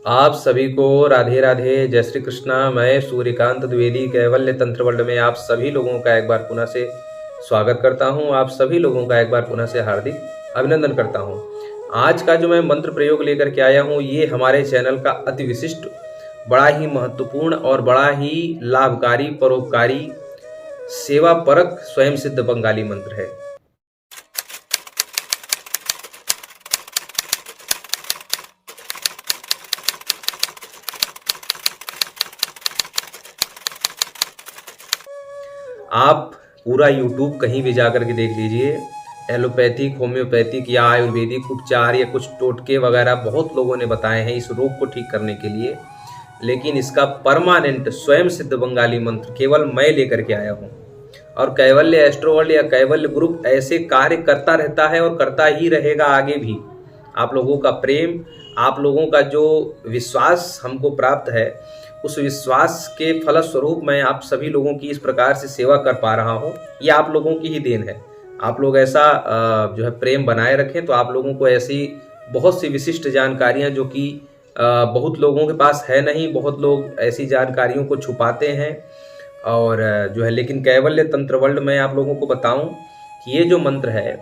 आप सभी को राधे राधे, जय श्री कृष्णा। मैं सूर्यकांत द्विवेदी कैवल्य तंत्र वर्ल्ड में आप सभी लोगों का एक बार पुनः से स्वागत करता हूं। आप सभी लोगों का एक बार पुनः से हार्दिक अभिनंदन करता हूं। आज का जो मैं मंत्र प्रयोग लेकर के आया हूं, ये हमारे चैनल का अति विशिष्ट, बड़ा ही महत्वपूर्ण और बड़ा ही लाभकारी, परोपकारी, सेवा परक, स्वयं सिद्ध बंगाली मंत्र है। आप पूरा यूट्यूब कहीं भी जाकर के देख लीजिए, एलोपैथिक, होम्योपैथिक या आयुर्वेदिक उपचार या कुछ टोटके वगैरह बहुत लोगों ने बताए हैं इस रोग को ठीक करने के लिए, लेकिन इसका परमानेंट स्वयं सिद्ध बंगाली मंत्र केवल मैं लेकर के आया हूँ। और कैवल्य एस्ट्रोवर्ल्ड या कैवल्य ग्रुप ऐसे कार्य करता रहता है और करता ही रहेगा आगे भी। आप लोगों का प्रेम, आप लोगों का जो विश्वास हमको प्राप्त है, उस विश्वास के फलस्वरूप मैं आप सभी लोगों की इस प्रकार से सेवा कर पा रहा हूँ। ये आप लोगों की ही देन है। आप लोग ऐसा जो है प्रेम बनाए रखें तो आप लोगों को ऐसी बहुत सी विशिष्ट जानकारियाँ जो कि बहुत लोगों के पास है नहीं, बहुत लोग ऐसी जानकारियों को छुपाते हैं और जो है, लेकिन कैवल्य तंत्र वर्ल्ड में आप लोगों को बताऊं कि ये जो मंत्र है,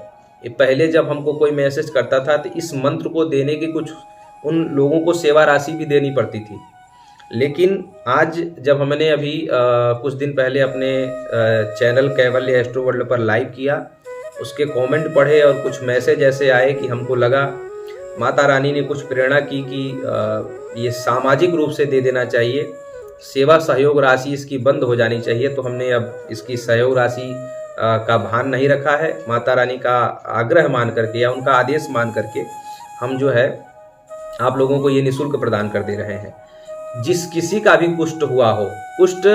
ये पहले जब हमको कोई मैसेज करता था तो इस मंत्र को देने की कुछ उन लोगों को सेवा राशि भी देनी पड़ती थी। लेकिन आज जब हमने अभी कुछ दिन पहले अपने चैनल कैवल्य एस्ट्रो वर्ल्ड पर लाइव किया, उसके कमेंट पढ़े और कुछ मैसेज ऐसे आए कि हमको लगा माता रानी ने कुछ प्रेरणा की कि ये सामाजिक रूप से दे देना चाहिए, सेवा सहयोग राशि इसकी बंद हो जानी चाहिए। तो हमने अब इसकी सहयोग राशि का भान नहीं रखा है। माता रानी का आग्रह मान करके या उनका आदेश मान करके हम जो है आप लोगों को ये निःशुल्क प्रदान कर दे रहे हैं। जिस किसी का भी कुष्ठ हुआ हो, कुष्ठ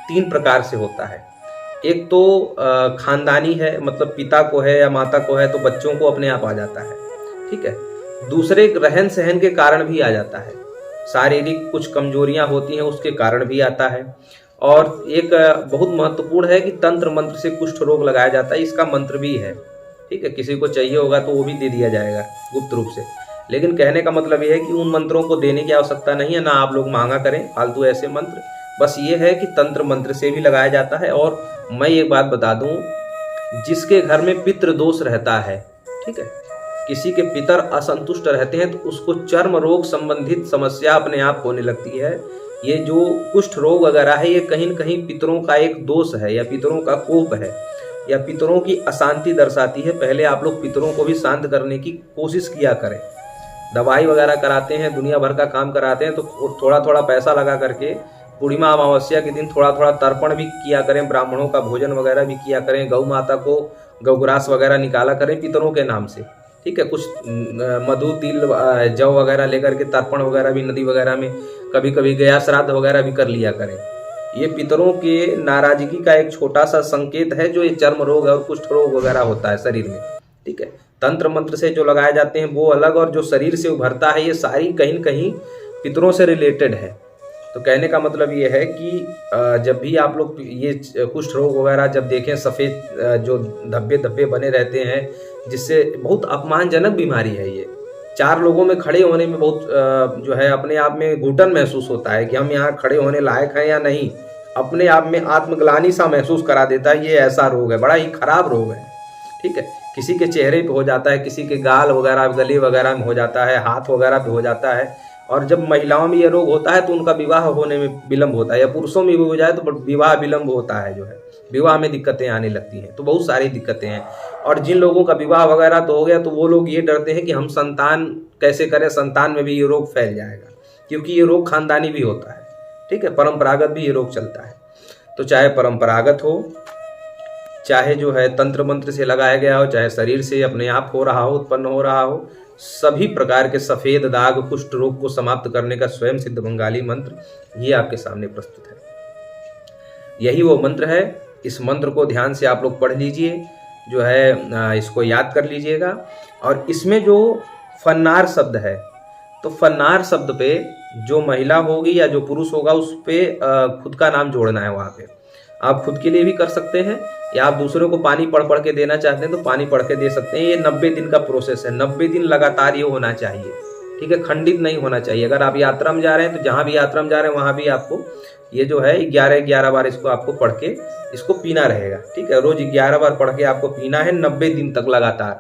3 प्रकार से होता है। एक तो खानदानी है, मतलब पिता को है या माता को है तो बच्चों को अपने आप आ जाता है, ठीक है। दूसरे रहन सहन के कारण भी आ जाता है, शारीरिक कुछ कमजोरियां होती हैं उसके कारण भी आता है। और एक बहुत महत्वपूर्ण है कि तंत्र मंत्र से कुष्ठ रोग लगाया जाता है, इसका मंत्र भी है, ठीक है। किसी को चाहिए होगा तो वो भी दे दिया जाएगा गुप्त रूप से। लेकिन कहने का मतलब ये है कि उन मंत्रों को देने की आवश्यकता नहीं है, ना आप लोग मांगा करें फालतू ऐसे मंत्र। बस ये है कि तंत्र मंत्र से भी लगाया जाता है। और मैं एक बात बता दूं, जिसके घर में पितृ दोष रहता है, ठीक है, किसी के पितर असंतुष्ट रहते हैं तो उसको चर्म रोग संबंधित समस्या अपने आप होने लगती है। ये जो कुष्ठ रोग वगैरह है, ये कहीं न कहीं पितरों का एक दोष है या पितरों का कोप है या पितरों की अशांति दर्शाती है। पहले आप लोग पितरों को भी शांत करने की कोशिश किया करें। दवाई वगैरह कराते हैं, दुनिया भर का काम कराते हैं, तो थोड़ा थोड़ा पैसा लगा करके पूर्णिमा अमावस्या के दिन थोड़ा थोड़ा तर्पण भी किया करें, ब्राह्मणों का भोजन वगैरह भी किया करें, गौ माता को गौग्रास वगैरह निकाला करें पितरों के नाम से, ठीक है। कुछ मधु, तिल, जौ वगैरह लेकर के तर्पण वगैरह भी नदी वगैरह में कभी कभी गया श्राद्ध वगैरह भी कर लिया करें। ये पितरों के नाराजगी का एक छोटा सा संकेत है जो ये चर्म रोग और कुष्ठ रोग वगैरह होता है शरीर में, ठीक है। तंत्र मंत्र से जो लगाए जाते हैं वो अलग, और जो शरीर से उभरता है ये सारी कहीं न कहीं पितरों से रिलेटेड है। तो कहने का मतलब ये है कि जब भी आप लोग ये कुष्ठ रोग वगैरह जब देखें, सफ़ेद जो धब्बे धब्बे बने रहते हैं, जिससे बहुत अपमानजनक बीमारी है ये। 4 लोगों में खड़े होने में बहुत जो है अपने आप में घुटन महसूस होता है कि हम यहाँ खड़े होने लायक हैं या नहीं। अपने आप में आत्मग्लानि सा महसूस करा देता है। ये ऐसा रोग है, बड़ा ही खराब रोग है, ठीक है। किसी के चेहरे पे हो जाता है, किसी के गाल वगैरह, गले वगैरह में हो जाता है, हाथ वगैरह पे हो जाता है। और जब महिलाओं में ये रोग होता है तो उनका विवाह होने में विलम्ब होता है, या पुरुषों में भी हो जाए तो विवाह विलम्ब होता है, जो है विवाह में दिक्कतें आने लगती हैं। तो बहुत सारी दिक्कतें हैं। और जिन लोगों का विवाह वगैरह तो हो गया तो वो लोग ये डरते हैं कि हम संतान कैसे करें, संतान में भी ये रोग फैल जाएगा, क्योंकि ये रोग खानदानी भी होता है, ठीक है। परंपरागत भी ये रोग चलता है। तो चाहे परंपरागत हो, चाहे जो है तंत्र मंत्र से लगाया गया हो, चाहे शरीर से अपने आप हो रहा हो, उत्पन्न हो रहा हो, सभी प्रकार के सफ़ेद दाग, कुष्ठ रोग को समाप्त करने का स्वयं सिद्ध बंगाली मंत्र ये आपके सामने प्रस्तुत है। यही वो मंत्र है। इस मंत्र को ध्यान से आप लोग पढ़ लीजिए, जो है इसको याद कर लीजिएगा। और इसमें जो फन्नार शब्द है, तो फन्नार शब्द पे जो महिला होगी या जो पुरुष होगा उस पे खुद का नाम जोड़ना है। वहाँ पे आप खुद के लिए भी कर सकते हैं, या आप दूसरों को पानी पढ़ पढ़ के देना चाहते हैं तो पानी पढ़ के दे सकते हैं। ये 90 दिन का प्रोसेस है, 90 दिन लगातार ये होना चाहिए, ठीक है, खंडित नहीं होना चाहिए। अगर आप यात्रा में जा रहे हैं तो जहाँ भी यात्रा में जा रहे हैं वहाँ भी आपको ये जो है 11 बार इसको आपको पढ़ के इसको पीना रहेगा। ठीक है, रोज 11 बार पढ़ के आपको पीना है 90 दिन तक लगातार,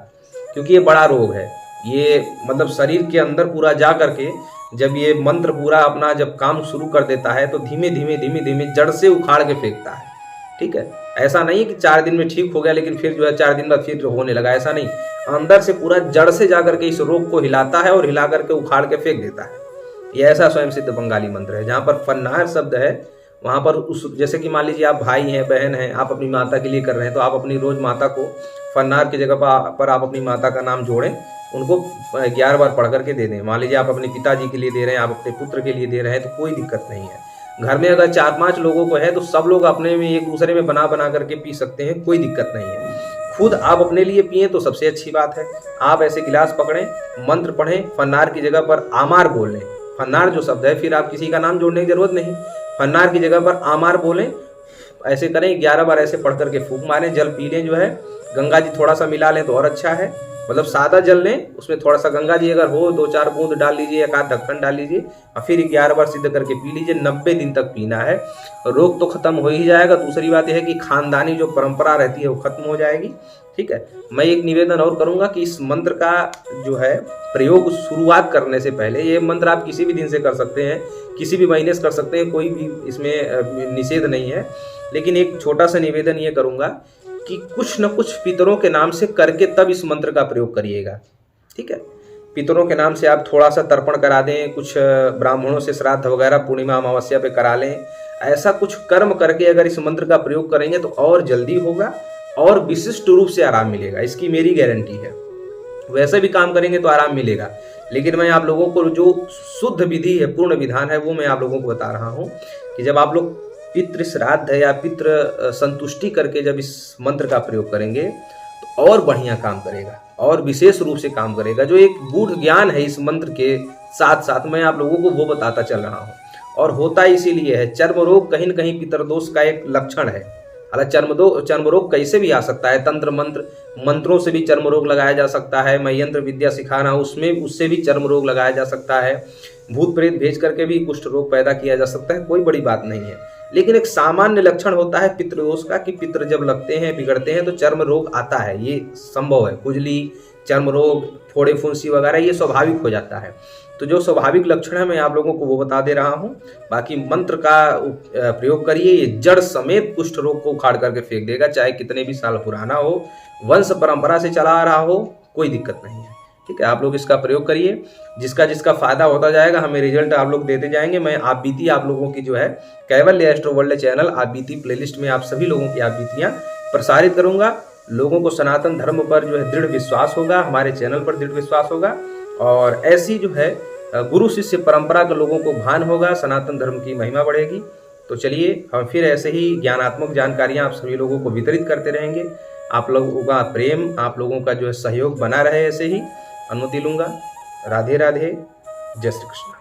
क्योंकि ये बड़ा रोग है। ये मतलब शरीर के अंदर पूरा जा करके जब ये मंत्र पूरा अपना जब काम शुरू कर देता है तो धीमे धीमे जड़ से उखाड़ के फेंकता है। ठीक है, ऐसा नहीं कि 4 दिन में ठीक हो गया लेकिन फिर जो है 4 दिन बाद फिर होने लगा, ऐसा नहीं। अंदर से पूरा जड़ से जाकर के इस रोग को हिलाता है और हिला करके उखाड़ के फेंक देता है। ये ऐसा स्वयं सिद्ध बंगाली मंत्र है। जहाँ पर फन्नार शब्द है वहाँ पर उस जैसे कि मान लीजिए आप भाई हैं, बहन हैं, आप अपनी माता के लिए कर रहे हैं तो आप अपनी रोज माता को फन्नार की जगह पर आप अपनी माता का नाम जोड़ें, उनको 11 बार पढ़ करके दे दें। मान लीजिए आप अपने पिताजी के लिए दे रहे हैं, आप अपने पुत्र के लिए दे रहे हैं तो कोई दिक्कत नहीं है। घर में अगर 4-5 लोगों को है तो सब लोग अपने में एक दूसरे में बना करके पी सकते हैं, कोई दिक्कत नहीं है। खुद आप अपने लिए पिए तो सबसे अच्छी बात है। आप ऐसे गिलास पकड़ें, मंत्र पढ़ें, फन्नार की जगह पर आमार बोल लें। फन्नार जो शब्द है फिर आप किसी का नाम जोड़ने की जरूरत नहीं, फन्नार की जगह पर आमार बोलें। ऐसे करें, 11 बार ऐसे पढ़ करके फूंक मारें, जल पी लें। जो है गंगा जी थोड़ा सा मिला लें तो और अच्छा है, मतलब सादा जल लें, उसमें थोड़ा सा गंगा जी अगर हो 2-4 बूंद डाल लीजिए, एक आध ढक्कन डाल लीजिए और फिर 11 बार सिद्ध करके पी लीजिए। 90 दिन तक पीना है, रोग तो खत्म हो ही जाएगा। दूसरी बात यह है कि खानदानी जो परंपरा रहती है वो खत्म हो जाएगी। ठीक है, मैं एक निवेदन और करूंगा कि इस मंत्र का जो है प्रयोग शुरुआत करने से पहले, ये मंत्र आप किसी भी दिन से कर सकते हैं, किसी भी महीने से कर सकते हैं, कोई भी इसमें निषेध नहीं है। लेकिन एक छोटा सा निवेदन ये करूंगा कि कुछ न कुछ पितरों के नाम से करके तब इस मंत्र का प्रयोग करिएगा। ठीक है, पितरों के नाम से आप थोड़ा सा तर्पण करा दें, कुछ ब्राह्मणों से श्राद्ध वगैरह पूर्णिमा अमावस्या पे करा लें। ऐसा कुछ कर्म करके अगर इस मंत्र का प्रयोग करेंगे तो और जल्दी होगा और विशिष्ट रूप से आराम मिलेगा, इसकी मेरी गारंटी है। वैसे भी काम करेंगे तो आराम मिलेगा, लेकिन मैं आप लोगों को जो शुद्ध विधि है, पूर्ण विधान है, वो मैं आप लोगों को बता रहा हूँ कि जब आप लोग पितृ श्राद्ध है या पितृ संतुष्टि करके जब इस मंत्र का प्रयोग करेंगे तो और बढ़िया काम करेगा और विशेष रूप से काम करेगा। जो एक गूढ़ ज्ञान है इस मंत्र के साथ साथ मैं आप लोगों को वो बताता चल रहा हूँ, और होता इसीलिए है। चर्म रोग कहीं न कहीं पितरदोष का एक लक्षण है। हालांकि चर्म रोग कैसे भी आ सकता है, तंत्र मंत्रों से भी चर्म रोग लगाया जा सकता है। मैं यंत्र विद्या सिखाना उससे भी चर्म रोग लगाया जा सकता है। भूत प्रेत भेज करके भी कुष्ठ रोग पैदा किया जा सकता है, कोई बड़ी बात नहीं है। लेकिन एक सामान्य लक्षण होता है पितृदोष का कि पितृ जब लगते हैं, बिगड़ते हैं तो चर्म रोग आता है, ये संभव है। खुजली, चर्म रोग, फोड़े फुंसी वगैरह ये स्वाभाविक हो जाता है। तो जो स्वाभाविक लक्षण है मैं आप लोगों को वो बता दे रहा हूँ। बाकी मंत्र का प्रयोग करिए, ये जड़ समेत कुष्ठ रोग को उखाड़ करके फेंक देगा, चाहे कितने भी साल पुराना हो, वंश परंपरा से चला आ रहा हो, कोई दिक्कत नहीं है। ठीक है, आप लोग इसका प्रयोग करिए, जिसका फायदा होता जाएगा हमें रिजल्ट आप लोग देते जाएंगे। मैं आप बीती आप लोगों की जो है कैवल्य एस्ट्रो वर्ल्ड चैनल आप बीती प्लेलिस्ट में आप सभी लोगों की आप बीतियाँ प्रसारित करूंगा। लोगों को सनातन धर्म पर जो है दृढ़ विश्वास होगा, हमारे चैनल पर दृढ़ विश्वास होगा, और ऐसी जो है गुरु शिष्य परंपरा के लोगों को भान होगा, सनातन धर्म की महिमा बढ़ेगी। तो चलिए हम फिर ऐसे ही ज्ञानात्मक जानकारियां आप सभी लोगों को वितरित करते रहेंगे। आप लोगों का प्रेम, आप लोगों का जो है सहयोग बना रहे, ऐसे ही अनुमति लूंगा। राधे राधे, जय श्री कृष्ण।